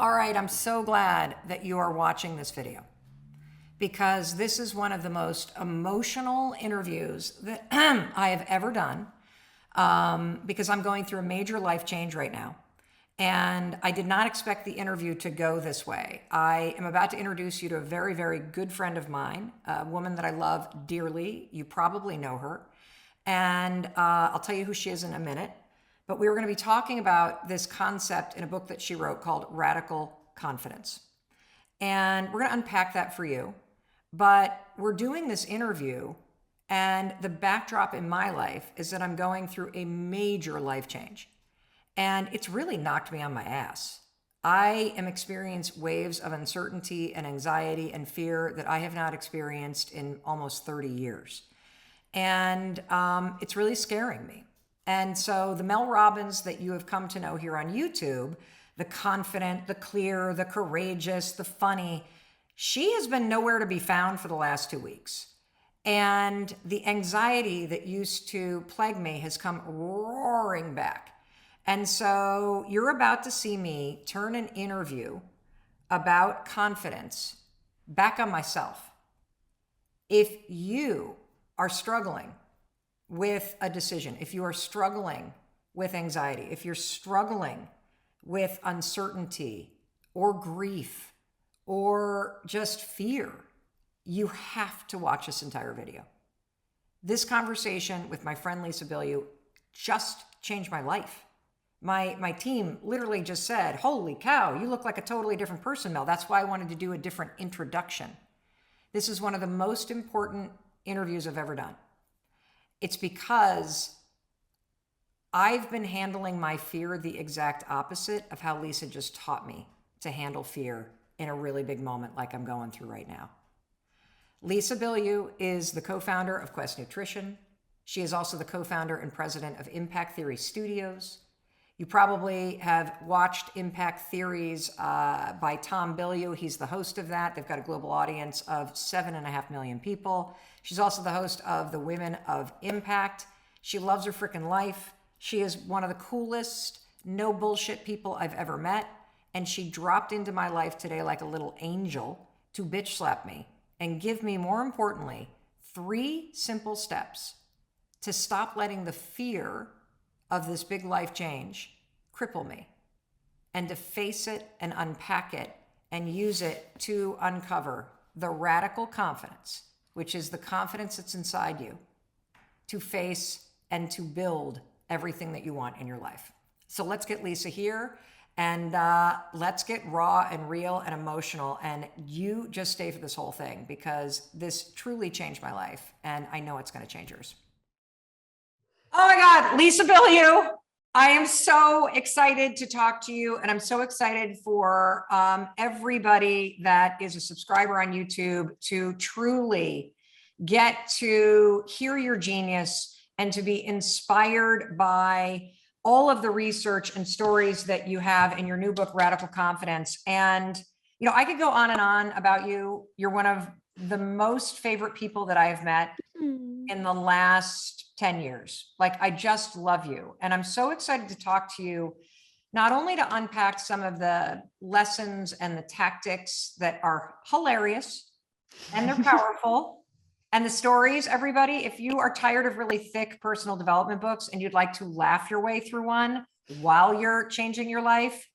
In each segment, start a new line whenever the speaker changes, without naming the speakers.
All right, I'm so glad that you are watching this video because this is one of the most emotional interviews that I have ever done because I'm going through a major life change right now. And I did not expect the interview to go this way. I am about to introduce you to a very, very good friend of mine, a woman that I love dearly. You probably know her. And I'll tell you who she is in a minute. But we were going to be talking about this concept in a book that she wrote called Radical Confidence. And we're going to unpack that for you. But we're doing this interview, and the backdrop in my life is that I'm going through a major life change. And it's really knocked me on my ass. I am experiencing waves of uncertainty and anxiety and fear that I have not experienced in almost 30 years. And it's really scaring me. And so the Mel Robbins that you have come to know here on YouTube, the confident, the clear, the courageous, the funny, she has been nowhere to be found for the last 2 weeks. And the anxiety that used to plague me has come roaring back. And so you're about to see me turn an interview about confidence back on myself. If you are struggling with a decision, if you are struggling with anxiety, if you're struggling with uncertainty or grief or just fear, you have to watch this entire video. This conversation with my friend Lisa Bilyeu just changed my life. My team literally just said, holy cow, you look like a totally different person, Mel. That's why I wanted to do a different introduction. This is one of the most important interviews I've ever done. It's because I've been handling my fear the exact opposite of how Lisa just taught me to handle fear in a really big moment like I'm going through right now. Lisa Bilyeu is the co-founder of Quest Nutrition. She is also the co-founder and president of Impact Theory Studios. You probably have watched Impact Theories by Tom Bilyeu. He's the host of that. They've got a global audience of 7.5 million people. She's also the host of the Women of Impact. She loves her freaking life. She is one of the coolest, no bullshit people I've ever met. And she dropped into my life today like a little angel to bitch slap me and give me, more importantly, 3 simple steps to stop letting the fear of this big life change cripple me, and to face it and unpack it and use it to uncover the radical confidence, which is the confidence that's inside you, to face and to build everything that you want in your life. So let's get Lisa here, and let's get raw and real and emotional. And you just stay for this whole thing because this truly changed my life, and I know it's going to change yours. Oh my God, Lisa Bilyeu. I am so excited to talk to you, and I'm so excited for everybody that is a subscriber on YouTube to truly get to hear your genius and to be inspired by all of the research and stories that you have in your new book, Radical Confidence. And, you know, I could go on and on about you. You're one of the most favorite people that I have met in the last 10 years. Like, I just love you. And I'm so excited to talk to you, not only to unpack some of the lessons and the tactics that are hilarious and they're powerful, and the stories. Everybody, if you are tired of really thick personal development books and you'd like to laugh your way through one while you're changing your life,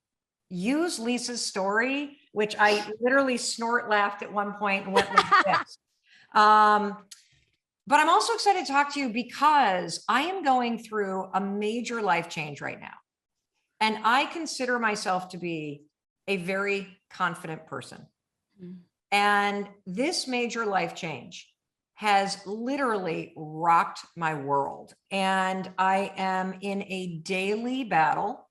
use Lisa's story, which I literally snort laughed at one point and went like this. But I'm also excited to talk to you because I am going through a major life change right now. And I consider myself to be a very confident person. And this major life change has literally rocked my world. And I am in a daily battle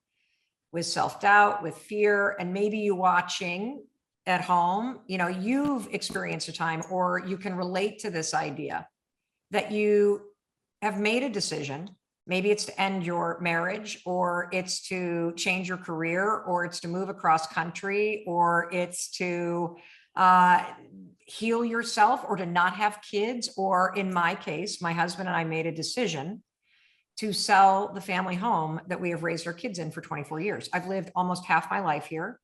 with self-doubt, with fear, and maybe you watching at home, you know, you've experienced a time, or you can relate to this idea that you have made a decision. Maybe it's to end your marriage, or it's to change your career, or it's to move across country, or it's to heal yourself, or to not have kids. Or in my case, my husband and I made a decision to sell the family home that we have raised our kids in for 24 years. I've lived almost half my life here.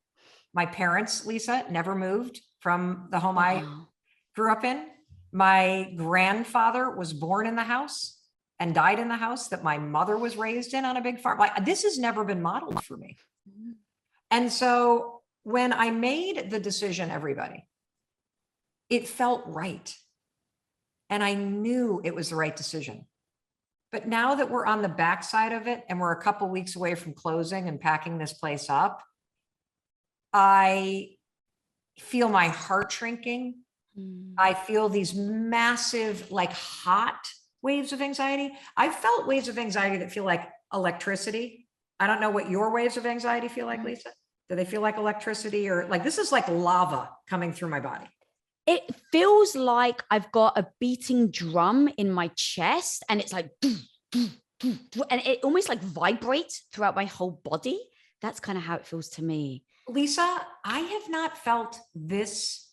My parents, Lisa, never moved from the home I
Wow.
grew up in. My grandfather was born in the house and died in the house that my mother was raised in on a big farm. Like, this has never been modeled for me. And so when I made the decision, everybody, it felt right. And I knew it was the right decision. But now that we're on the backside of it and we're a couple weeks away from closing and packing this place up, I feel my heart shrinking. I feel these massive, like hot waves of anxiety. I've felt waves of anxiety that feel like electricity. I don't know what your waves of anxiety feel like, Lisa. Do they feel like electricity, or like this is like lava coming through my body?
It feels like I've got a beating drum in my chest, and it's like, and it almost like vibrates throughout my whole body. That's kind of how it feels to me.
Lisa, I have not felt this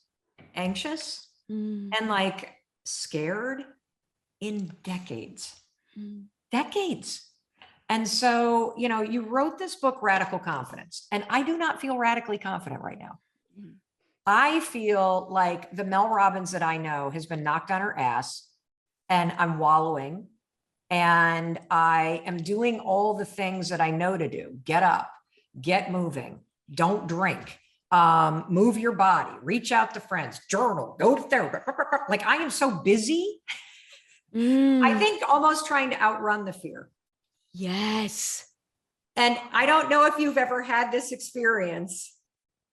anxious and like scared in decades. Decades. And so, you know, you wrote this book, Radical Confidence, and I do not feel radically confident right now. I feel like the Mel Robbins that I know has been knocked on her ass, and I'm wallowing, and I am doing all the things that I know to do. Get up, get moving, don't drink, move your body, reach out to friends, journal, go to therapy. Like, I am so busy. I think almost trying to outrun the fear.
Yes.
And I don't know if you've ever had this experience,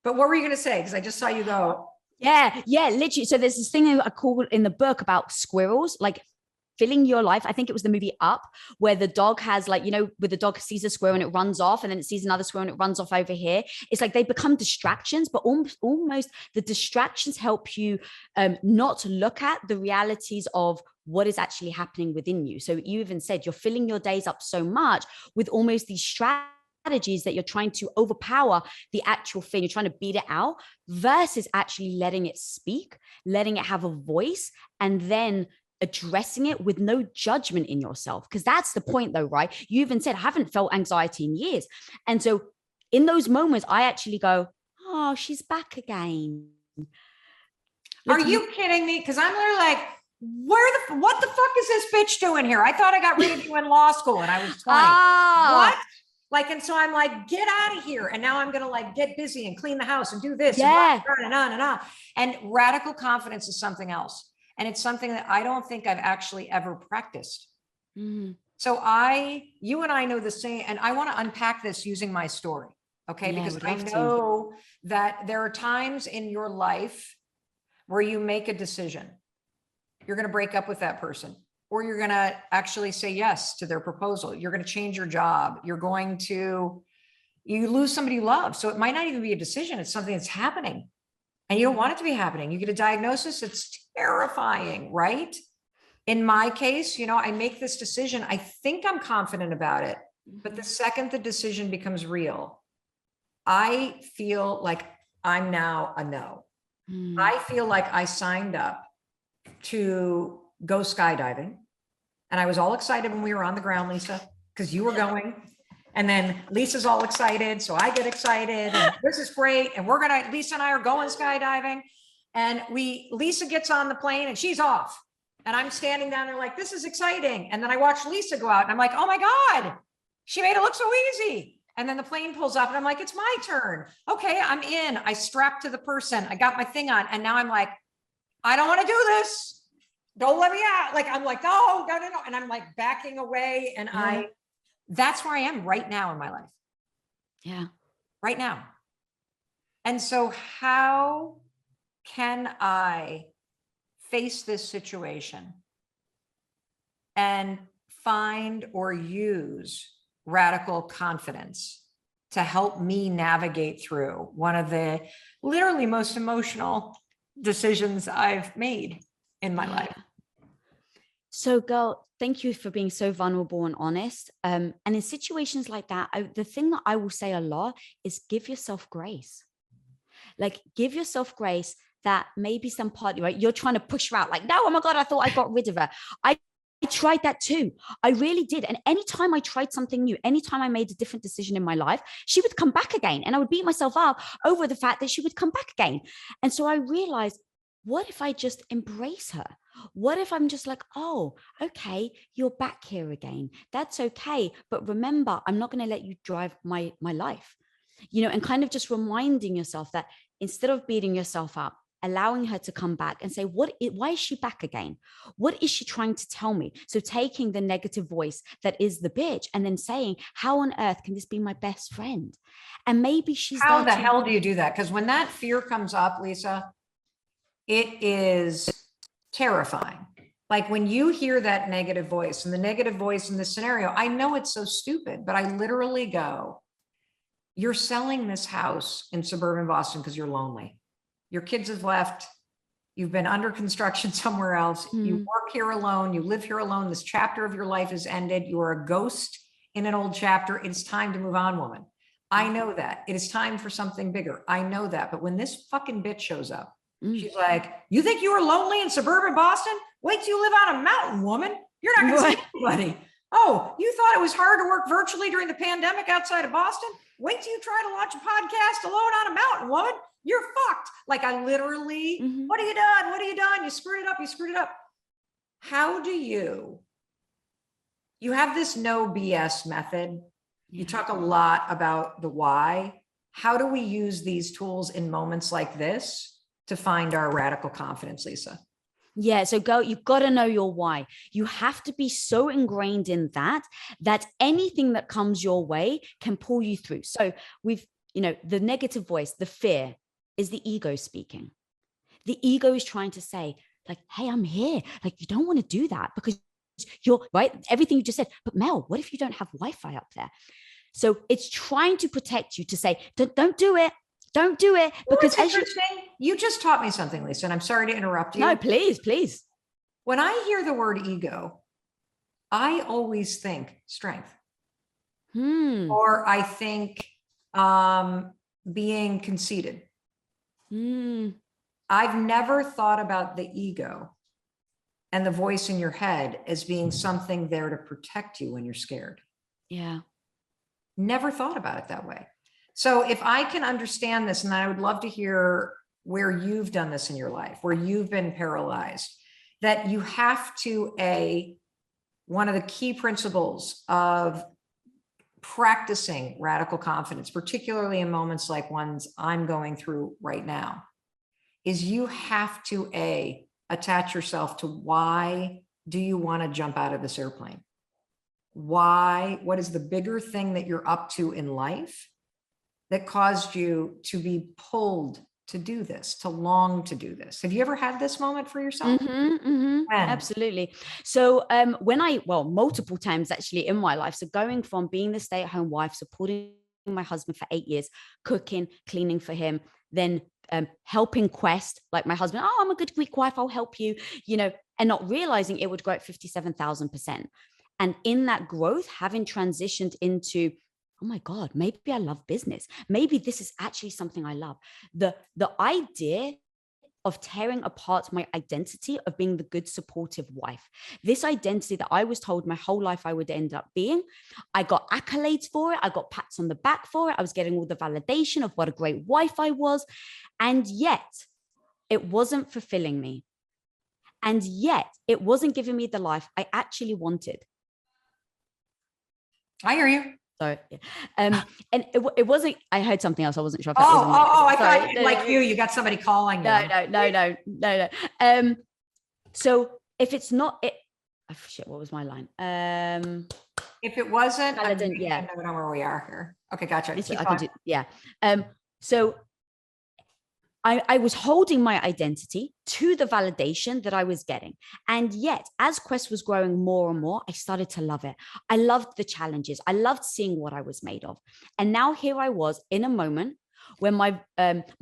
but what were you going to say? Because I just saw you go.
Yeah, literally. So there's this thing I call in the book about squirrels, like filling your life. I think it was the movie Up, where the dog has, like, you know, where the dog sees a squirrel and it runs off, and then it sees another squirrel and it runs off over here. It's like they become distractions, but almost the distractions help you not to look at the realities of what is actually happening within you. So you even said you're filling your days up so much with almost these strategies that you're trying to overpower the actual thing. You're trying to beat it out versus actually letting it speak, letting it have a voice, and then addressing it with no judgment in yourself. Because that's the point though, right? You even said, I haven't felt anxiety in years. And so in those moments, I actually go, oh, she's back again.
Are you kidding me? Because I'm literally like, what the fuck is this bitch doing here? I thought I got rid of you in law school and I was 20. What? Like, and so I'm like, get out of here. And now I'm going to like get busy and clean the house and do this and on and on. And radical confidence is something else. And it's something that I don't think I've actually ever practiced. So you and I know the same, and I want to unpack this using my story. Okay. Because I know that there are times in your life where you make a decision. You're going to break up with that person, or you're going to actually say yes to their proposal. You're going to change your job. You lose somebody you love. So it might not even be a decision. It's something that's happening and you don't want it to be happening. You get a diagnosis. It's terrifying, right? In my case, you know, I make this decision. I think I'm confident about it, but the second the decision becomes real, I feel like I'm now a no. I feel like I signed up to go skydiving. And I was all excited when we were on the ground, Lisa, because you were going. And then Lisa's all excited. So I get excited. And this is great. And Lisa and I are going skydiving. And Lisa gets on the plane and she's off. And I'm standing down there like, this is exciting. And then I watch Lisa go out and I'm like, oh my God, she made it look so easy. And then the plane pulls up and I'm like, it's my turn. Okay, I'm in. I strapped to the person. I got my thing on. And now I'm like, I don't want to do this. Don't let me out. Like, I'm like, no. And I'm like backing away. And that's where I am right now in my life.
Yeah.
Right now. And so how can I face this situation and find or use radical confidence to help me navigate through one of the literally most emotional decisions I've made in my life?
So, girl, thank you for being so vulnerable and honest. And in situations like that, the thing that I will say a lot is give yourself grace. Like, give yourself grace that maybe some part, right, you're trying to push her out. Like, no, oh my God, I thought I got rid of her. I tried that too. I really did. And anytime I tried something new, anytime I made a different decision in my life, she would come back again. And I would beat myself up over the fact that she would come back again. And so I realized, what if I just embrace her? What if I'm just like, oh, okay, you're back here again. That's okay. But remember, I'm not going to let you drive my life, and kind of just reminding yourself that instead of beating yourself up, allowing her to come back and say, why is she back again? What is she trying to tell me? So taking the negative voice that is the bitch and then saying, how on earth can this be my best friend? And maybe she's
How the hell do you do that? Because when that fear comes up, Lisa, it is terrifying. Like when you hear that negative voice, and the negative voice in this scenario, I know it's so stupid, but I literally go, you're selling this house in suburban Boston because you're lonely. Your kids have left. You've been under construction somewhere else. You work here alone. You live here alone. This chapter of your life is ended. You are a ghost in an old chapter. It's time to move on, woman. I know that. It is time for something bigger. I know that. But when this fucking bitch shows up, she's like, you think you were lonely in suburban Boston? Wait till you live on a mountain, woman. You're not going to see anybody. Oh, you thought it was hard to work virtually during the pandemic outside of Boston? Wait till you try to launch a podcast alone on a mountain, woman. You're fucked. Like I literally, what have you done? What have you done? You screwed it up. You screwed it up. How do you have this no BS method. You talk a lot about the why. How do we use these tools in moments like this to find our radical confidence, Lisa?
Yeah. So you've got to know your why. You have to be so ingrained in that anything that comes your way can pull you through. So the negative voice, the fear is the ego speaking. The ego is trying to say like, hey, I'm here. Like, you don't want to do that because you're right. Everything you just said, but Mel, what if you don't have Wi-Fi up there? So it's trying to protect you to say, don't do it. Don't do it. Because
you just taught me something, Lisa, and I'm sorry to interrupt you.
No, please.
When I hear the word ego, I always think strength. Or I think being conceited. I've never thought about the ego and the voice in your head as being something there to protect you when you're scared.
Yeah.
Never thought about it that way. So if I can understand this, and I would love to hear where you've done this in your life, where you've been paralyzed, that you have to, one of the key principles of practicing radical confidence, particularly in moments like ones I'm going through right now, is you have to attach yourself to why do you want to jump out of this airplane? Why? What is the bigger thing that you're up to in life that caused you to be pulled to do this, to long to do this? Have you ever had this moment for yourself?
Absolutely. So multiple times actually in my life. So going from being the stay-at-home wife, supporting my husband for 8 years, cooking, cleaning for him, then helping Quest, like my husband, oh, I'm a good Greek wife, I'll help you, and not realizing it would grow at 57,000%. And in that growth, having transitioned into, oh my God, maybe I love business. Maybe this is actually something I love. The idea of tearing apart my identity of being the good, supportive wife. This identity that I was told my whole life I would end up being. I got accolades for it. I got pats on the back for it. I was getting all the validation of what a great wife I was. And yet it wasn't fulfilling me. And yet it wasn't giving me the life I actually wanted.
I hear you.
Sorry. And it wasn't, I heard something else. I wasn't sure if
that was I thought like you got somebody calling you.
No. So if it's not it, oh, shit, what was my line?
If it wasn't,
I don't
know where we are here. Okay, gotcha.
So I was holding my identity to the validation that I was getting. And yet, as Quest was growing more and more, I started to love it. I loved the challenges. I loved seeing what I was made of. And now here I was in a moment where my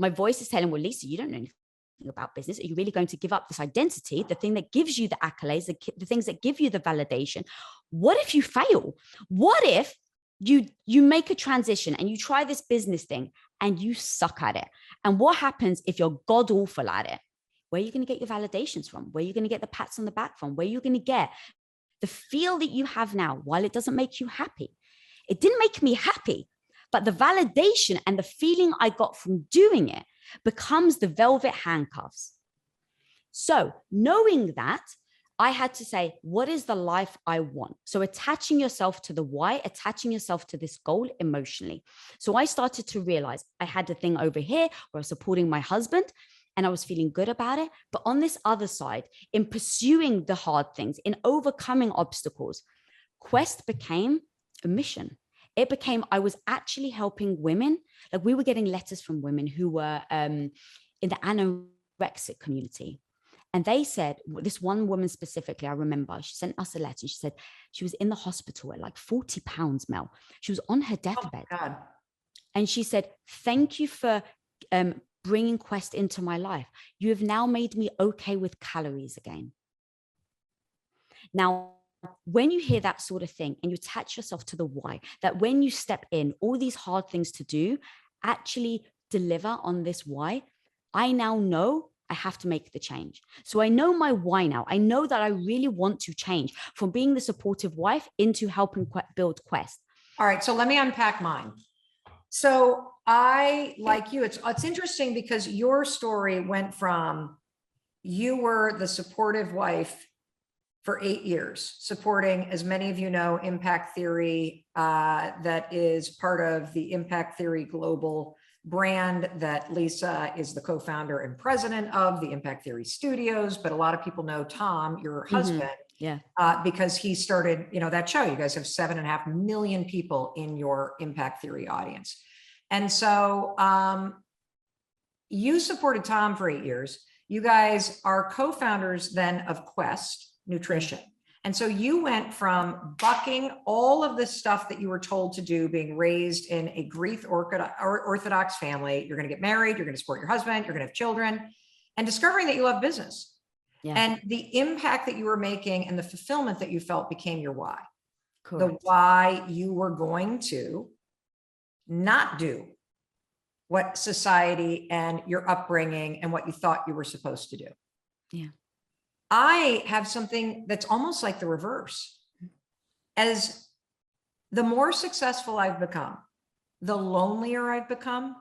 voice is telling, well, Lisa, you don't know anything about business. Are you really going to give up this identity, the thing that gives you the accolades, the things that give you the validation? What if you fail? What if you make a transition and you try this business thing and you suck at it? And what happens if you're god awful at it? Where are you going to get your validations from? Where are you going to get the pats on the back from? Where are you going to get The feel that you have now, while it doesn't make you happy, it didn't make me happy, but the validation and the feeling I got from doing it becomes the velvet handcuffs. So knowing that, I had to say, what is the life I want? So attaching yourself to the why, attaching yourself to this goal emotionally. So I started to realize I had a thing over here where I was supporting my husband and I was feeling good about it. But on this other side, in pursuing the hard things, in overcoming obstacles, Quest became a mission. It became, I was actually helping women. Like we were getting letters from women who were in the anorexic community. And they said, this one woman specifically, I remember, she sent us a letter. She said she was in the hospital at like 40 pounds, Mel. She was on her deathbed.
Oh, God.
And she said, thank you for bringing Quest into my life. You have now made me okay with calories again. Now, when you hear that sort of thing and you attach yourself to the why, that when you step in, all these hard things to do actually deliver on this why, I now know I have to make the change. So I know my why now. I know that I really want to change from being the supportive wife into helping build Quest.
All right. So let me unpack mine. So I, like you, it's interesting because your story went from you were the supportive wife for 8 years, supporting, as many of you know, Impact Theory, that is part of the Impact Theory Global brand that Lisa is the co-founder and president of, the Impact Theory Studios. But a lot of people know Tom, your husband, because he started, that show. You guys have 7.5 million people in your Impact Theory audience. And so you supported Tom for 8 years. You guys are co-founders then of Quest Nutrition. And so you went from bucking all of the stuff that you were told to do, being raised in a Greek Orthodox family. You're going to get married, you're going to support your husband, you're going to have children, and discovering that you love business. Yeah. And the impact that you were making and the fulfillment that you felt became your why. Correct. The why you were going to not do what society and your upbringing and what you thought you were supposed to do.
Yeah.
I have something that's almost like the reverse. As the more successful I've become, the lonelier I've become,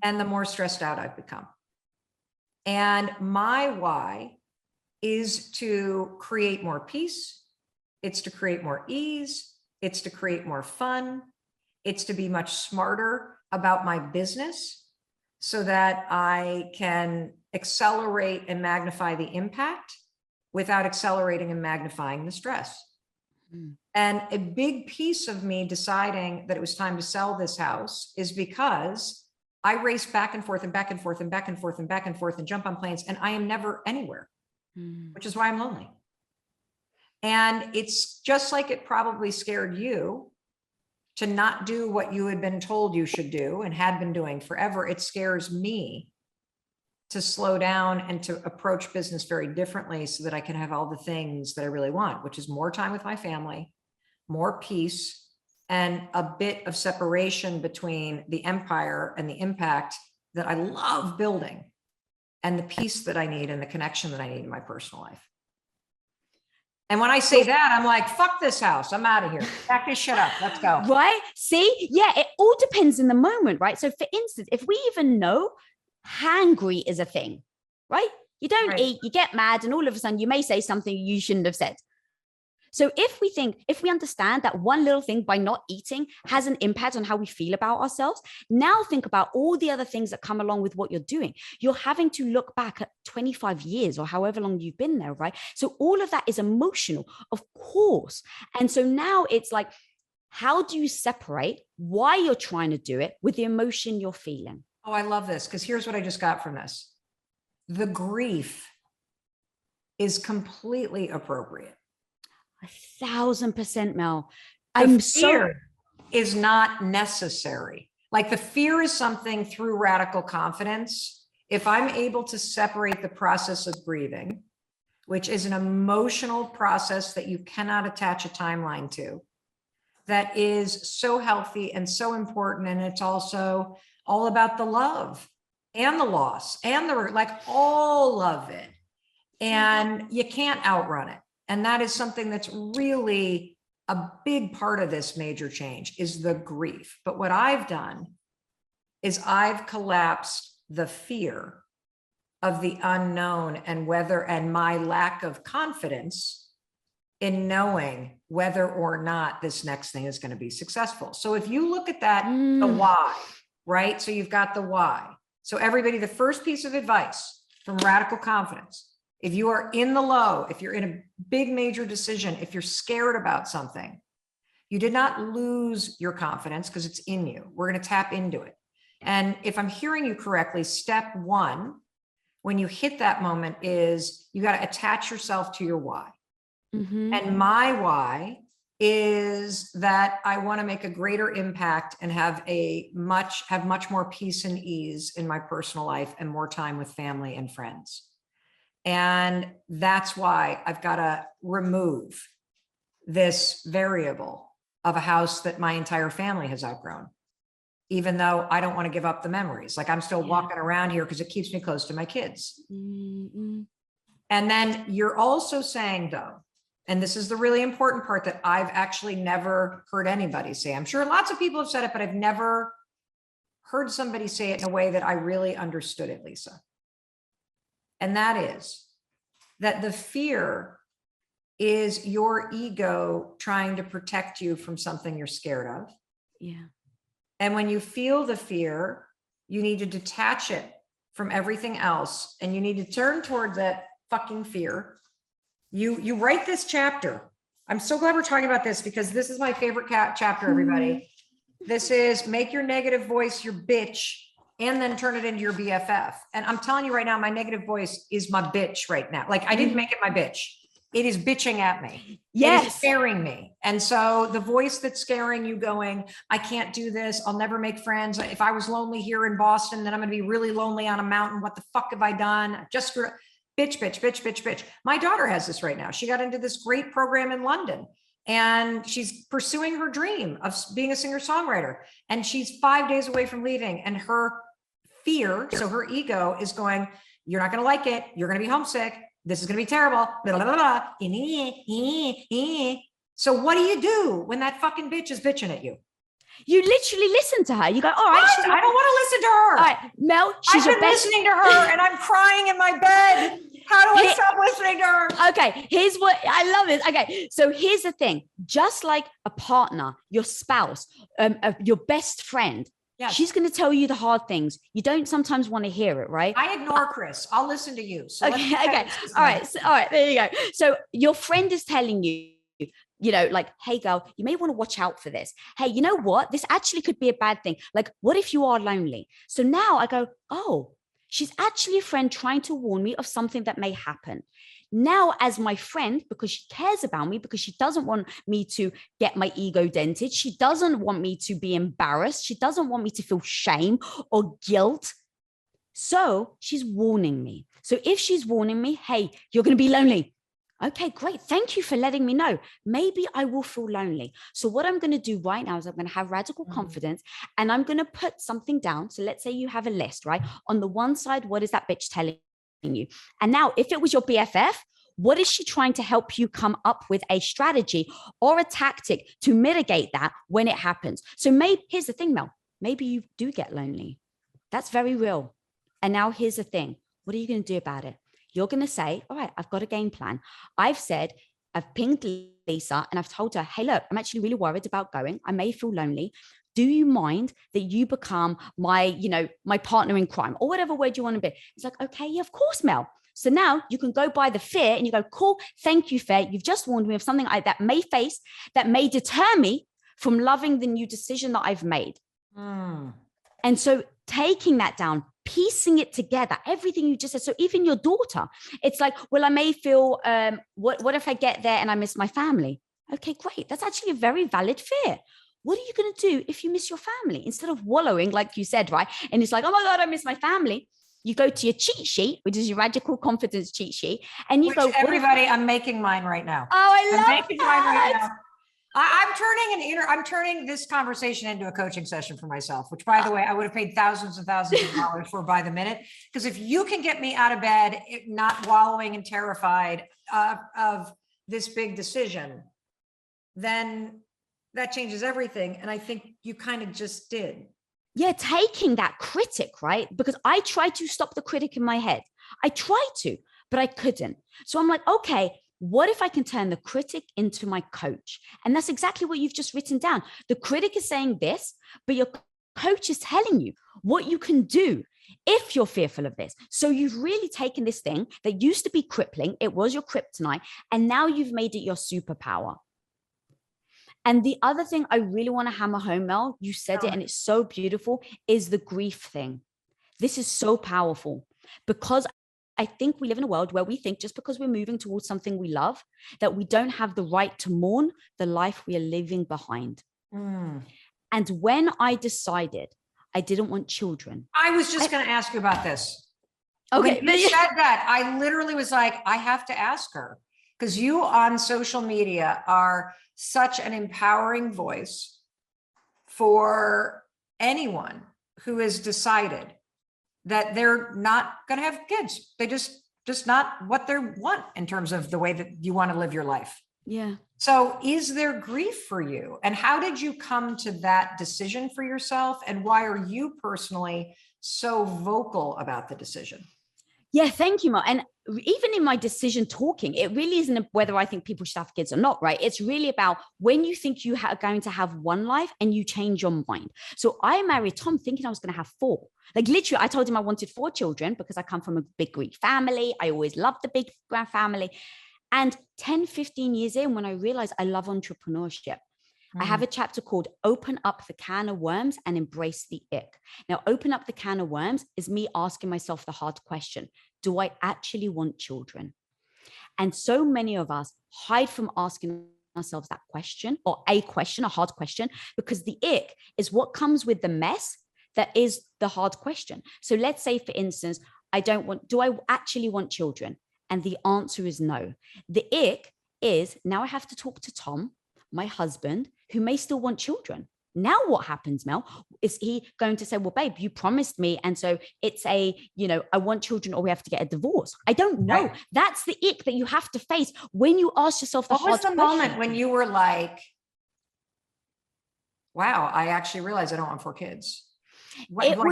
and the more stressed out I've become. And my why is to create more peace. It's to create more ease. It's to create more fun. It's to be much smarter about my business so that I can accelerate and magnify the impact without accelerating and magnifying the stress. And a big piece of me deciding that it was time to sell this house is because I race back and forth and back and forth and back and forth and back and forth and jump on planes, and I am never anywhere, which is why I'm lonely. And it's just like it probably scared you to not do what you had been told you should do and had been doing forever. It scares me to slow down and to approach business very differently so that I can have all the things that I really want, which is more time with my family, more peace, and a bit of separation between the empire and the impact that I love building and the peace that I need and the connection that I need in my personal life. And when I say that, I'm like, fuck this house. I'm out of here. Back this shit up. Let's go.
Right? See? Yeah, it all depends in the moment, right? So for instance, if we even know hangry is a thing, right? You don't eat, you get mad, and all of a sudden you may say something you shouldn't have said. So if we understand that one little thing by not eating has an impact on how we feel about ourselves, now think about all the other things that come along with what you're doing. You're having to look back at 25 years or however long you've been there, right? So all of that is emotional, of course. And so now it's like, how do you separate why you're trying to do it with the emotion you're feeling?
Oh, I love this, because here's what I just got from this. The grief is completely appropriate.
1,000%, Mel.
The fear is not necessary. Like the fear is something through radical confidence. If I'm able to separate the process of grieving, which is an emotional process that you cannot attach a timeline to, that is so healthy and so important. And it's also all about the love and the loss and the, like all of it. And you can't outrun it. And that is something that's really a big part of this major change, is the grief. But what I've done is I've collapsed the fear of the unknown and my lack of confidence in knowing whether or not this next thing is going to be successful. So if you look at that, the why, right? So you've got the why. So everybody, the first piece of advice from Radical Confidence, if you are in the low, if you're in a big major decision, if you're scared about something, you did not lose your confidence because it's in you. We're going to tap into it. And if I'm hearing you correctly, step one, when you hit that moment, is you got to attach yourself to your why. And my why is that I want to make a greater impact and have much more peace and ease in my personal life and more time with family and friends. And that's why I've got to remove this variable of a house that my entire family has outgrown, even though I don't want to give up the memories. Like I'm still walking around here because it keeps me close to my kids. And then you're also saying, though, and this is the really important part that I've actually never heard anybody say. I'm sure lots of people have said it, but I've never heard somebody say it in a way that I really understood it, Lisa. And that is that the fear is your ego trying to protect you from something you're scared of.
Yeah.
And when you feel the fear, you need to detach it from everything else. And you need to turn towards that fucking fear. You write this chapter. I'm so glad we're talking about this because this is my favorite chapter, everybody. This is make your negative voice your bitch and then turn it into your BFF. And I'm telling you right now, my negative voice is my bitch right now. Like I didn't make it my bitch. It is bitching at me.
Yes.
It is scaring me. And so the voice that's scaring you going, I can't do this. I'll never make friends. If I was lonely here in Boston, then I'm going to be really lonely on a mountain. What the fuck have I done? I just screwed up. Bitch, bitch, bitch, bitch, bitch. My daughter has this right now. She got into this great program in London and she's pursuing her dream of being a singer-songwriter. And she's 5 days away from leaving. And her fear, so her ego is going, you're not going to like it. You're going to be homesick. This is going to be terrible. Blah, blah, blah, blah. So what do you do when that fucking bitch is bitching at you?
You literally listen to her. You go, all right.
I don't want to listen to her.
All right, Mel, she's
I've been listening to her and I'm crying in my bed. How do I stop listening to her?
Okay, here's what I love it. Okay, so here's the thing. Just like a partner, your spouse, your best friend, she's going to tell you the hard things. You don't sometimes want to hear it, right?
I ignore Chris. I'll listen to you. So
okay. All right, there you go. So your friend is telling you, like, hey girl, you may want to watch out for this. Hey, you know what? This actually could be a bad thing. Like, what if you are lonely? So now I go, oh, she's actually a friend trying to warn me of something that may happen. Now, as my friend, because she cares about me, because she doesn't want me to get my ego dented, she doesn't want me to be embarrassed, she doesn't want me to feel shame or guilt. So she's warning me. So if she's warning me, hey, you're going to be lonely. Okay, great. Thank you for letting me know. Maybe I will feel lonely. So what I'm going to do right now is I'm going to have radical confidence and I'm going to put something down. So let's say you have a list, right? On the one side, what is that bitch telling you? And now if it was your BFF, what is she trying to help you come up with a strategy or a tactic to mitigate that when it happens? So maybe, here's the thing, Mel, maybe you do get lonely. That's very real. And now here's the thing. What are you going to do about it? You're going to say, all right, I've got a game plan. I've pinged Lisa and I've told her, hey, look, I'm actually really worried about going. I may feel lonely. Do you mind that you become my partner in crime or whatever word you want to be? It's like, okay, yeah, of course, Mel. So now you can go by the fear and you go, cool, thank you, fear. You've just warned me of something that may deter me from loving the new decision that I've made. And so taking that down, piecing it together, everything you just said. So even your daughter, it's like, well, I may feel, what if I get there and I miss my family? Okay, great. That's actually a very valid fear. What are you going to do if you miss your family? Instead of wallowing, like you said, right? And it's like, oh my God, I miss my family. You go to your cheat sheet, which is your radical confidence cheat sheet. And you go,
everybody, I'm making mine right now.
Oh,
I'm making mine right now. I'm turning this conversation into a coaching session for myself, which, by the way, I would have paid thousands and thousands of dollars for by the minute. Because if you can get me out of bed, not wallowing and terrified of this big decision, then that changes everything. And I think you kind of just did.
Yeah, taking that critic, right? Because I tried to stop the critic in my head. I tried to, but I couldn't. So I'm like, okay, what if I can turn the critic into my coach? And that's exactly what you've just written down. The critic is saying this, but your coach is telling you what you can do if you're fearful of this. So you've really taken this thing that used to be crippling, it was your kryptonite, and now you've made it your superpower. And the other thing I really want to hammer home, Mel, you said it and it's so beautiful, is the grief thing. This is so powerful because I think we live in a world where we think just because we're moving towards something we love, that we don't have the right to mourn the life we are leaving behind. And when I decided I didn't want children.
I was just going to ask you about this.
Okay.
When you said that, I literally was like, I have to ask her, because you on social media are such an empowering voice for anyone who has decided that they're not going to have kids. They just not what they want in terms of the way that you want to live your life.
Yeah.
So is there grief for you? And how did you come to that decision for yourself? And why are you personally so vocal about the decision?
Yeah, thank you, Mel. And even in my decision talking, it really isn't whether I think people should have kids or not, right? It's really about when you think you are going to have one life and you change your mind. So I married Tom thinking I was going to have 4. Like literally, I told him I wanted 4 children because I come from a big Greek family. I always loved the big grand family. And 10, 15 years in, when I realized I love entrepreneurship, I have a chapter called Open Up the Can of Worms and Embrace the Ick. Now, open up the can of worms is me asking myself the hard question. Do I actually want children? And so many of us hide from asking ourselves that question, or a hard question, because the ick is what comes with the mess that is the hard question. So let's say, for instance, do I actually want children? And the answer is no. The ick is now I have to talk to Tom, my husband, who may still want children. Now what happens, Mel? Is he going to say, well, babe, you promised me. And so it's I want children or we have to get a divorce. I don't know. Right. That's the ick that you have to face when you ask yourself the hard question.
What was the moment when you were like, wow, I actually realized I don't want 4 kids?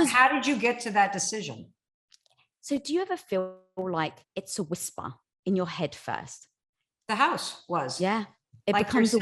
How did you get to that decision?
So do you ever feel like it's a whisper in your head first?
The house was.
Yeah. It
like
becomes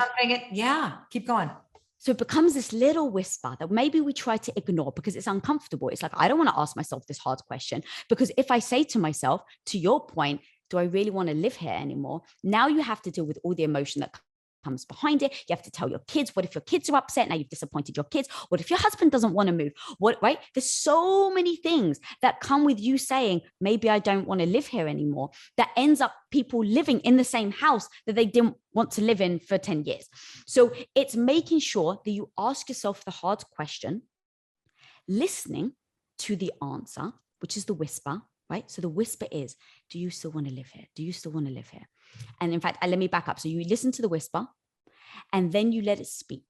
keep going.
So it becomes this little whisper that maybe we try to ignore because it's uncomfortable. It's like, I don't want to ask myself this hard question, because if I say to myself, to your point, do I really want to live here anymore? Now you have to deal with all the emotion that comes behind it. You have to tell your kids. What if your kids are upset? Now you've disappointed your kids. What if your husband doesn't want to move? Right? There's so many things that come with you saying, maybe I don't want to live here anymore, that ends up people living in the same house that they didn't want to live in for 10 years. So it's making sure that you ask yourself the hard question, listening to the answer, which is the whisper, right? So the whisper is, do you still want to live here? Do you still want to live here? And in fact, let me back up. So you listen to the whisper and then you let it speak.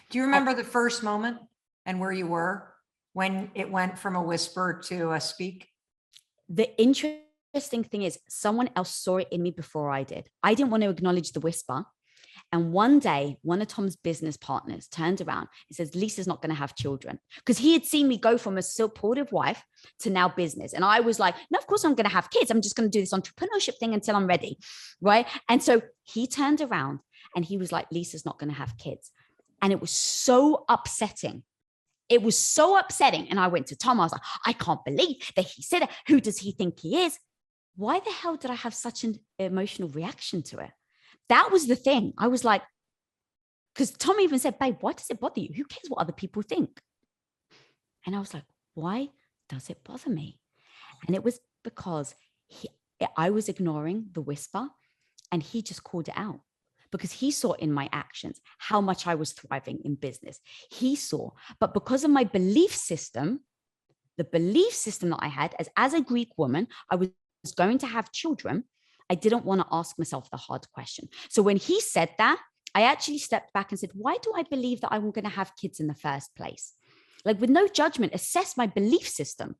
Do you remember the first moment and where you were when it went from a whisper to a speak?
The interesting thing is someone else saw it in me before I did. I didn't want to acknowledge the whisper. And one day, one of Tom's business partners turned around and says, Lisa's not going to have children. Because he had seen me go from a supportive wife to now business. And I was like, no, of course I'm going to have kids. I'm just going to do this entrepreneurship thing until I'm ready. Right. And so he turned around and he was like, Lisa's not going to have kids. And it was so upsetting. It was so upsetting. And I went to Tom. I was like, I can't believe that he said it. Who does he think he is? Why the hell did I have such an emotional reaction to it? That was the thing. I was like, because Tom even said, babe, why does it bother you? Who cares what other people think? And I was like, why does it bother me? And it was because I was ignoring the whisper and he just called it out because he saw in my actions how much I was thriving in business. He saw, but because of my belief system, the belief system that I had as a Greek woman, I was going to have children. I didn't want to ask myself the hard question. So when he said that, I actually stepped back and said, why do I believe that I'm going to have kids in the first place? Like with no judgment, assess my belief system.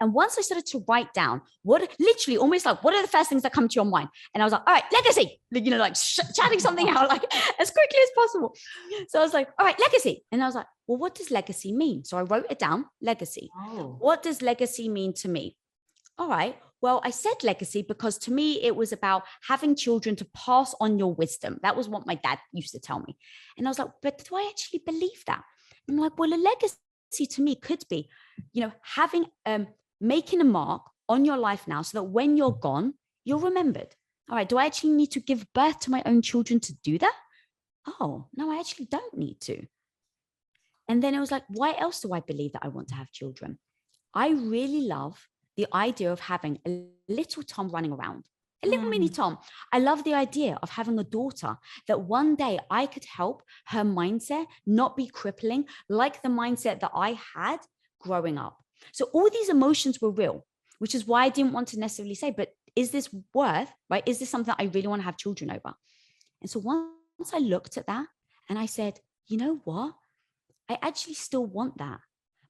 And once I started to write down literally almost like, what are the first things that come to your mind? And I was like, all right, legacy, like chatting something out like as quickly as possible. So I was like, all right, legacy. And I was like, well, what does legacy mean? So I wrote it down, legacy.
Oh.
What does legacy mean to me? All right. Well, I said legacy because to me, it was about having children to pass on your wisdom. That was what my dad used to tell me. And I was like, but do I actually believe that? I'm like, well, a legacy to me could be, having, making a mark on your life now so that when you're gone, you're remembered. All right. Do I actually need to give birth to my own children to do that? Oh, no, I actually don't need to. And then it was like, why else do I believe that I want to have children? I really love the idea of having a little Tom running around, a little mini Tom. I love the idea of having a daughter that one day I could help her mindset not be crippling like the mindset that I had growing up. So all these emotions were real, which is why I didn't want to necessarily say, but is this worth, right? Is this something that I really want to have children over? And so once I looked at that and I said, you know what? I actually still want that.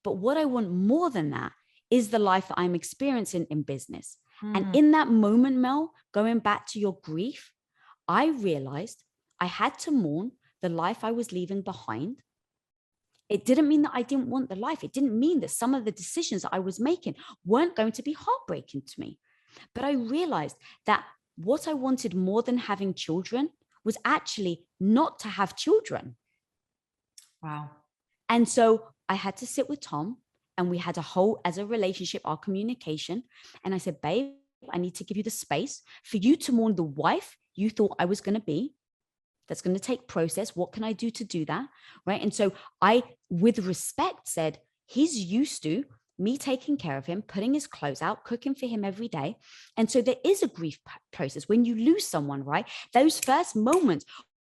But what I want more than that is the life that I'm experiencing in business. And in that moment, Mel, going back to your grief, I realized I had to mourn the life I was leaving behind. It didn't mean that I didn't want the life. It didn't mean that some of the decisions that I was making weren't going to be heartbreaking to me. But I realized that what I wanted more than having children was actually not to have children.
Wow.
And so I had to sit with Tom, and we had as a relationship, our communication. And I said, babe, I need to give you the space for you to mourn the wife you thought I was going to be. That's going to take process. What can I do to do that? Right. And so I, with respect, said, he's used to me taking care of him, putting his clothes out, cooking for him every day. And so there is a grief process when you lose someone, right? Those first moments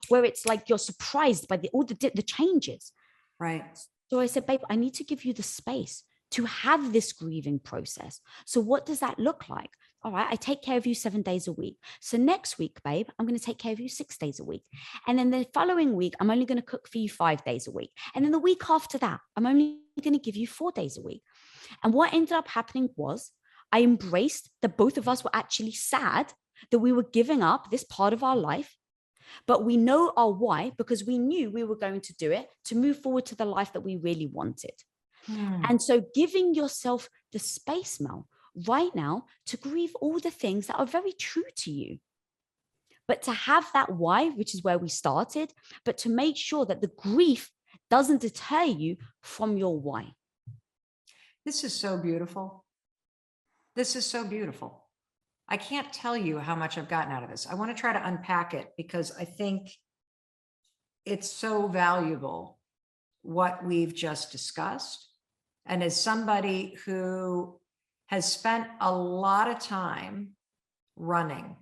where it's like you're surprised by all the changes.
Right.
So I said, babe, I need to give you the space to have this grieving process. So what does that look like? All right, I take care of you 7 days a week. So next week, babe, I'm going to take care of you 6 days a week. And then the following week, I'm only going to cook for you 5 days a week. And then the week after that, I'm only going to give you 4 days a week. And what ended up happening was I embraced that both of us were actually sad that we were giving up this part of our life. But we know our why because we knew we were going to do it to move forward to the life that we really wanted. And so giving yourself the space, Mel, right now to grieve all the things that are very true to you. But to have that why, which is where we started, but to make sure that the grief doesn't deter you from your why.
This is so beautiful. This is so beautiful. I can't tell you how much I've gotten out of this. I want to try to unpack it because I think it's so valuable what we've just discussed. And as somebody who has spent a lot of time running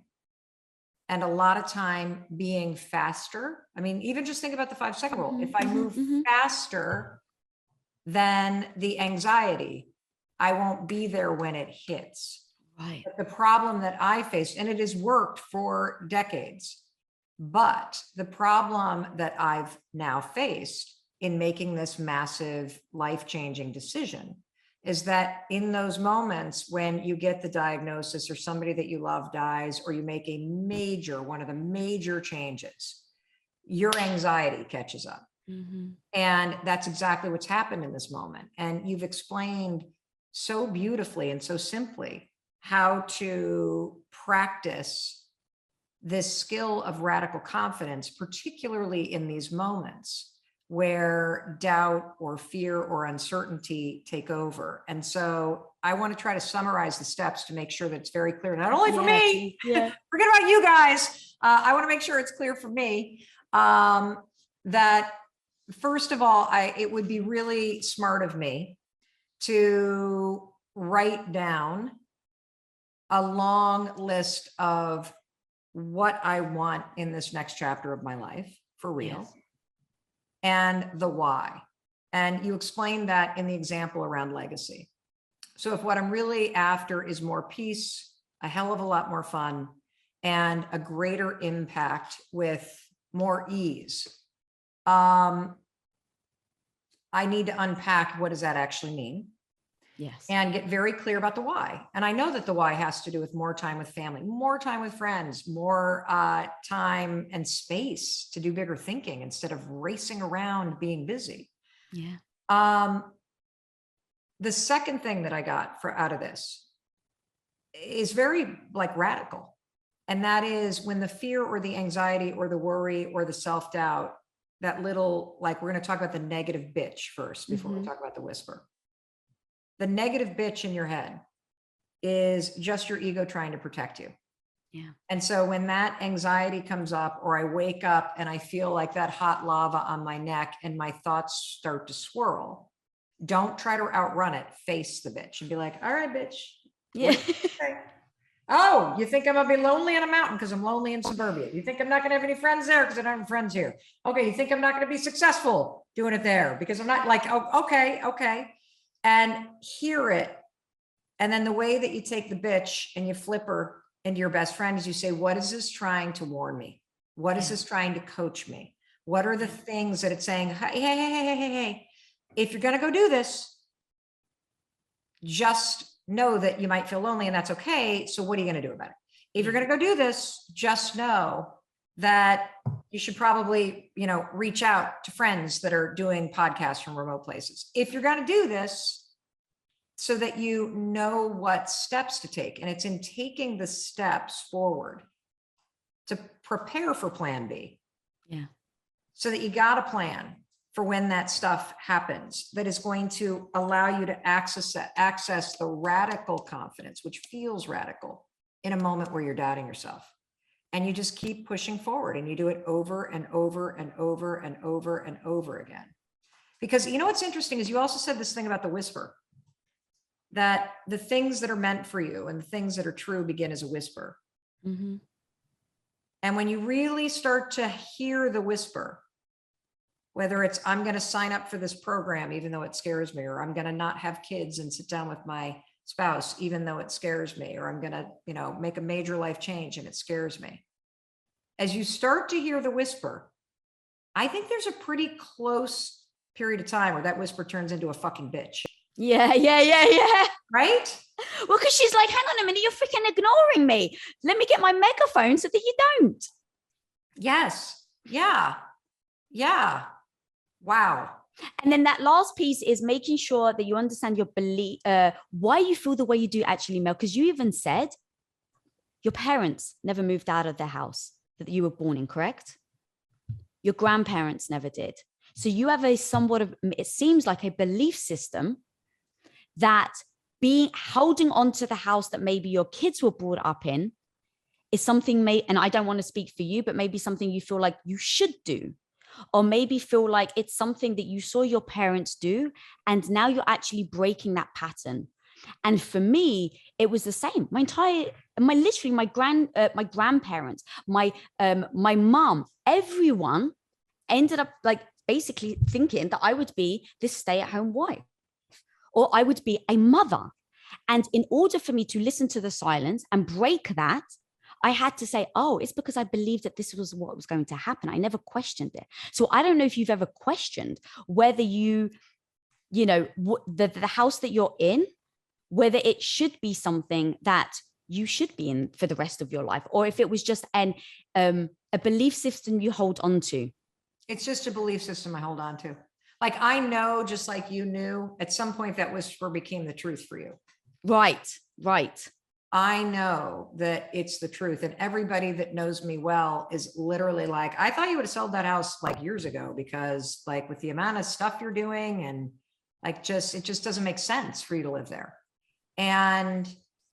and a lot of time being faster. I mean, even just think about the 5-second rule. If I move faster than the anxiety, I won't be there when it hits.
Right.
But the problem that I faced, and it has worked for decades, but the problem that I've now faced in making this massive life-changing decision is that in those moments when you get the diagnosis or somebody that you love dies, or you make one of the major changes, your anxiety catches up. And that's exactly what's happened in this moment. And you've explained so beautifully and so simply how to practice this skill of radical confidence, particularly in these moments where doubt or fear or uncertainty take over. And so I want to try to summarize the steps to make sure that it's very clear, not only for me, forget about you guys. I want to make sure it's clear for me that first of all, it would be really smart of me to write down a long list of what I want in this next chapter of my life for real. Yes. And the why. And you explained that in the example around legacy. So if what I'm really after is more peace, a hell of a lot more fun, and a greater impact with more ease, I need to unpack what does that actually mean?
Yes.
and get very clear about the why. And I know that the why has to do with more time with family, more time with friends, more time and space to do bigger thinking instead of racing around being busy.
Yeah.
The second thing that I got out of this is very like radical. And that is when the fear or the anxiety or the worry or the self-doubt, that little, like, we're going to talk about the negative bitch first before we talk about the whisper. The negative bitch in your head is just your ego trying to protect you.
Yeah.
And so when that anxiety comes up, or I wake up and I feel like that hot lava on my neck and my thoughts start to swirl, don't try to outrun it. Face the bitch and be like, all right, bitch.
Yeah.
Oh, you think I'm gonna be lonely on a mountain because I'm lonely in suburbia? You think I'm not gonna have any friends there because I don't have friends here? Okay, you think I'm not gonna be successful doing it there because I'm not, like, oh, okay. And hear it. And then the way that you take the bitch and you flip her into your best friend is you say, what is this trying to warn me? What is this trying to coach me? What are the things that it's saying? Hey, if you're gonna go do this, just know that you might feel lonely and that's okay. So what are you going to do about it? If you're going to go do this, just know that you should probably, reach out to friends that are doing podcasts from remote places. If you're going to do this, so that you know what steps to take. And it's in taking the steps forward to prepare for plan B.
Yeah.
So that you got a plan for when that stuff happens, that is going to allow you to access the radical confidence, which feels radical, in a moment where you're doubting yourself. And you just keep pushing forward, and you do it over and over and over and over and over again. Because what's interesting is you also said this thing about the whisper, that the things that are meant for you and the things that are true begin as a whisper.
Mm-hmm.
And when you really start to hear the whisper, whether it's, I'm going to sign up for this program, even though it scares me, or I'm going to not have kids and sit down with my spouse, even though it scares me, or I'm going to, make a major life change and it scares me. As you start to hear the whisper, I think there's a pretty close period of time where that whisper turns into a fucking bitch.
Yeah.
Right?
Well, because she's like, hang on a minute, you're freaking ignoring me. Let me get my megaphone so that you don't.
Yes. Yeah. Wow.
And then that last piece is making sure that you understand your belief, why you feel the way you do actually, Mel, because you even said your parents never moved out of the house that you were born in, correct? Your grandparents never did. So you have it seems like a belief system that holding on to the house that maybe your kids were brought up in is something, and I don't want to speak for you, but maybe something you feel like you should do. Or maybe feel like it's something that you saw your parents do, and now you're actually breaking that pattern. And for me, it was the same. My grandparents, my mom, everyone ended up like basically thinking that I would be this stay-at-home wife, or I would be a mother. And in order for me to listen to the silence and break that, I had to say, oh, it's because I believed that this was what was going to happen. I never questioned it. So I don't know if you've ever questioned whether the house that you're in, whether it should be something that you should be in for the rest of your life, or if it was just a belief system you hold on to.
It's just a belief system I hold on to. Like, I know, just like you knew, at some point that whisper became the truth for you.
Right.
I know that it's the truth. And everybody that knows me well is literally like, I thought you would have sold that house like years ago, because like with the amount of stuff you're doing and like, it just doesn't make sense for you to live there. And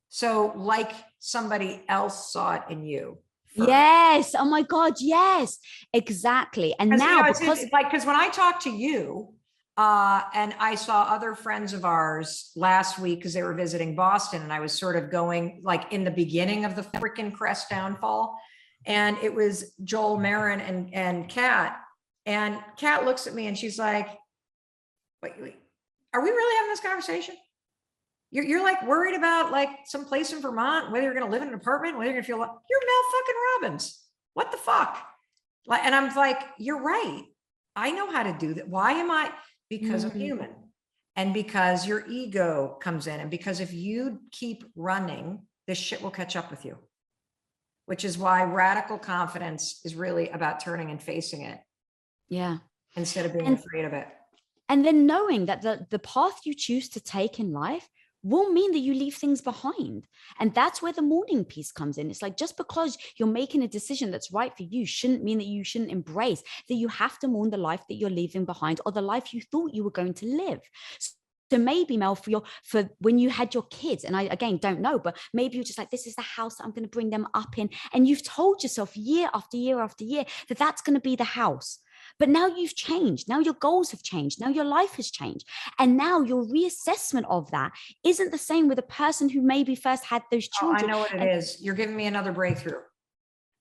so like somebody else saw it in you. First.
Yes. Oh my God. Yes, exactly. And now
because when I talk to you, and I saw other friends of ours last week because they were visiting Boston, and I was sort of going like in the beginning of the freaking Crest downfall. And it was Joel, Marin, and Kat. And Kat looks at me and she's like, wait, are we really having this conversation? You're like worried about like some place in Vermont, whether you're going to live in an apartment, whether you're going to feel like you're Mel fucking Robbins. What the fuck? Like, and I'm like, you're right. I know how to do that. Why am I? Because I'm human. And because your ego comes in, and because if you keep running, this shit will catch up with you, which is why radical confidence is really about turning and facing it.
Yeah.
Instead of being afraid of it.
And then knowing that the path you choose to take in life will mean that you leave things behind. And that's where the mourning piece comes in. It's like, just because you're making a decision that's right for you shouldn't mean that you shouldn't embrace that you have to mourn the life that you're leaving behind, or the life you thought you were going to live. So maybe, Mel, for when you had your kids, and I, again, don't know, but maybe you're just like, this is the house that I'm going to bring them up in. And you've told yourself year after year after year that that's going to be the house. But now you've changed. Now your goals have changed. Now your life has changed. And now your reassessment of that isn't the same with a person who maybe first had those children.
Oh, I know what it is. You're giving me another breakthrough.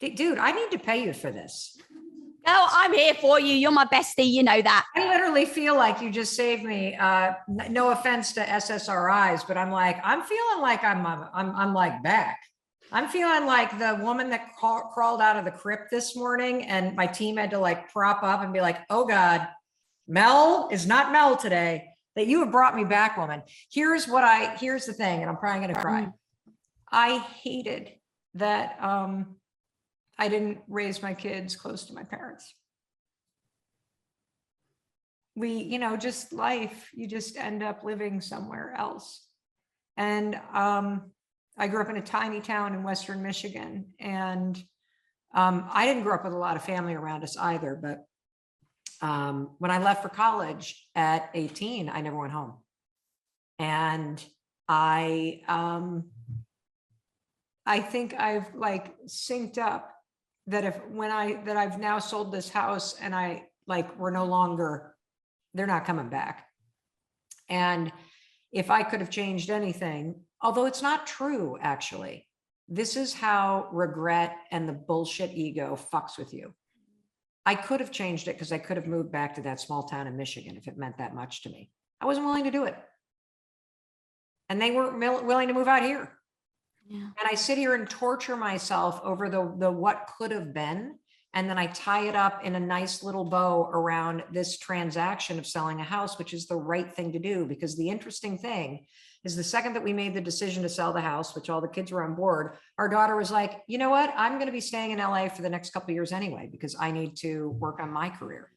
Dude, I need to pay you for this.
Oh, I'm here for you. You're my bestie. You know that.
I literally feel like you just saved me. No offense to SSRIs, but I'm feeling like I'm like back. I'm feeling like the woman that crawled out of the crypt this morning, and my team had to like prop up and be like, oh God, Mel is not Mel today. That you have brought me back, woman. Here's the thing, and I'm probably going to cry. I hated that I didn't raise my kids close to my parents. We, just life, you just end up living somewhere else. And I grew up in a tiny town in Western Michigan, and I didn't grow up with a lot of family around us either. But when I left for college at 18, I never went home. And I think I've like synced up that I've now sold this house, and they're not coming back. And if I could have changed anything, although it's not true, actually, this is how regret and the bullshit ego fucks with you. I could have changed it because I could have moved back to that small town in Michigan if it meant that much to me. I wasn't willing to do it. And they weren't willing to move out here. Yeah. And I sit here and torture myself over the what could have been. And then I tie it up in a nice little bow around this transaction of selling a house, which is the right thing to do. Because the interesting thing is, the second that we made the decision to sell the house, which all the kids were on board, our daughter was like, you know what? I'm going to be staying in LA for the next couple of years anyway, because I need to work on my career.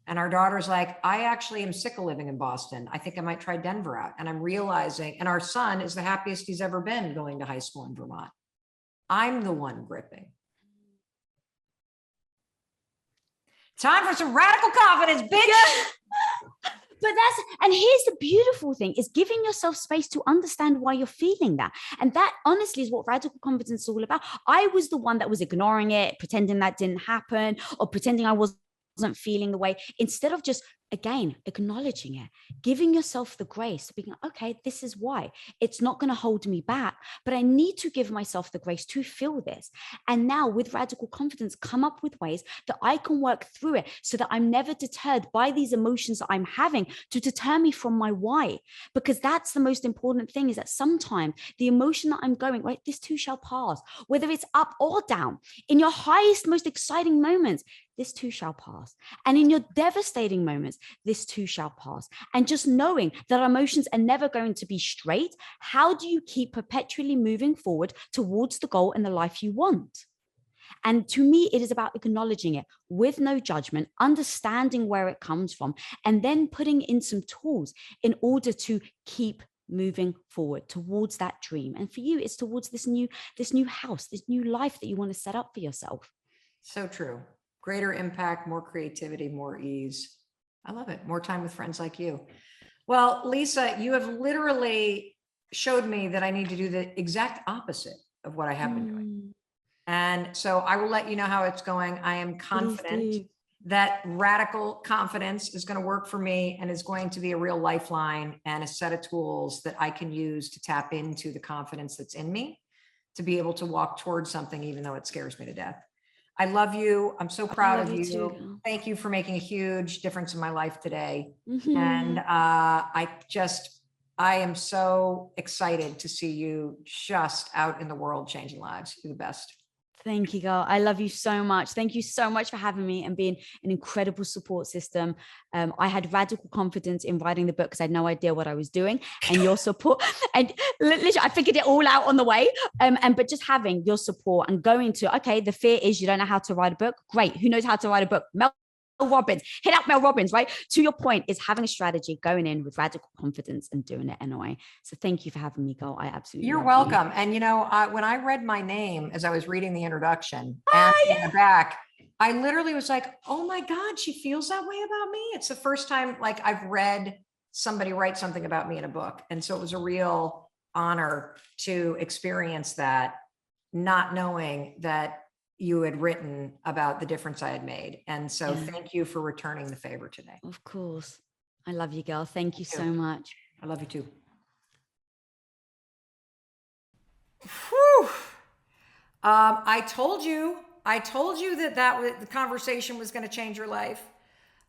And our daughter's like, I actually am sick of living in Boston. I think I might try Denver out. And I'm realizing, and our son is the happiest he's ever been going to high school in Vermont. I'm the one gripping. Time for some radical confidence, bitch.
Yeah. And here's the beautiful thing, is giving yourself space to understand why you're feeling that. And that honestly is what radical confidence is all about. I was the one that was ignoring it, pretending that didn't happen, or pretending I wasn't feeling the way, instead of just, again, acknowledging it, giving yourself the grace to being, okay, this is why. It's not going to hold me back, but I need to give myself the grace to feel this. And now with radical confidence, come up with ways that I can work through it so that I'm never deterred by these emotions that I'm having to deter me from my why. Because that's the most important thing, is that sometimes the emotion that I'm going, right, this too shall pass, whether it's up or down. In your highest, most exciting moments, this too shall pass. And in your devastating moments, this too shall pass. And just knowing that our emotions are never going to be straight, how do you keep perpetually moving forward towards the goal and the life you want? And to me, it is about acknowledging it with no judgment, understanding where it comes from, and then putting in some tools in order to keep moving forward towards that dream. And for you, it's towards this new house, this new life that you want to set up for yourself.
So true. Greater impact, more creativity, more ease. I love it. More time with friends like you. Well, Lisa, you have literally showed me that I need to do the exact opposite of what I have been doing. And so I will let you know how it's going. I am confident that radical confidence is going to work for me, and is going to be a real lifeline and a set of tools that I can use to tap into the confidence that's in me to be able to walk towards something, even though it scares me to death. I love you. I'm so proud of you. Too. Thank you for making a huge difference in my life today. Mm-hmm. And I am so excited to see you just out in the world changing lives. You're the best.
Thank you, girl. I love you so much. Thank you so much for having me and being an incredible support system. I had radical confidence in writing the book because I had no idea what I was doing, and your support, and literally, I figured it all out on the way. But just having your support and going to, okay, the fear is you don't know how to write a book. Great. Who knows how to write a book? Mel Robbins, hit up Mel Robbins, right? To your point, is having a strategy, going in with radical confidence and doing it anyway. So thank you for having me, girl. I absolutely
You're
love
welcome.
you.
And when I read my name as I was reading the introduction and
Oh,
in the back, I literally was like, oh my God, she feels that way about me. It's the first time like I've read somebody write something about me in a book. And so it was a real honor to experience that, not knowing that you had written about the difference I had made. And so
yeah,
thank you for returning the favor today.
of course. I love you, girl. Thank you so
too.
much.
I love you too. Whew. I told you that the conversation was going to change your life.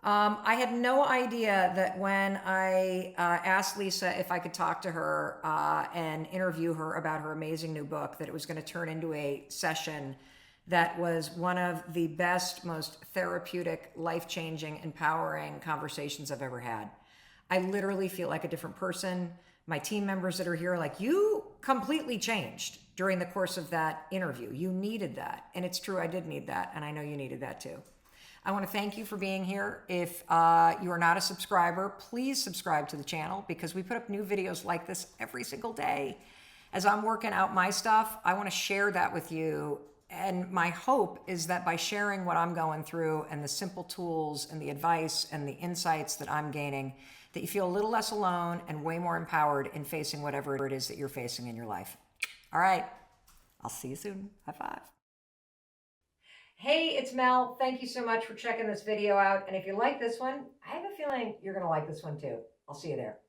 I had no idea that when I asked Lisa if I could talk to her and interview her about her amazing new book, that it was going to turn into a session that was one of the best, most therapeutic, life-changing, empowering conversations I've ever had. I literally feel like a different person. My team members that are here, like, you completely changed during the course of that interview. You needed that. And it's true, I did need that. And I know you needed that too. I want to thank you for being here. If you are not a subscriber, please subscribe to the channel because we put up new videos like this every single day. As I'm working out my stuff, I want to share that with you. And my hope is that by sharing what I'm going through and the simple tools and the advice and the insights that I'm gaining, that you feel a little less alone and way more empowered in facing whatever it is that you're facing in your life. All right. I'll see you soon. High five. Hey, it's Mel. Thank you so much for checking this video out. And if you like this one, I have a feeling you're going to like this one too. I'll see you there.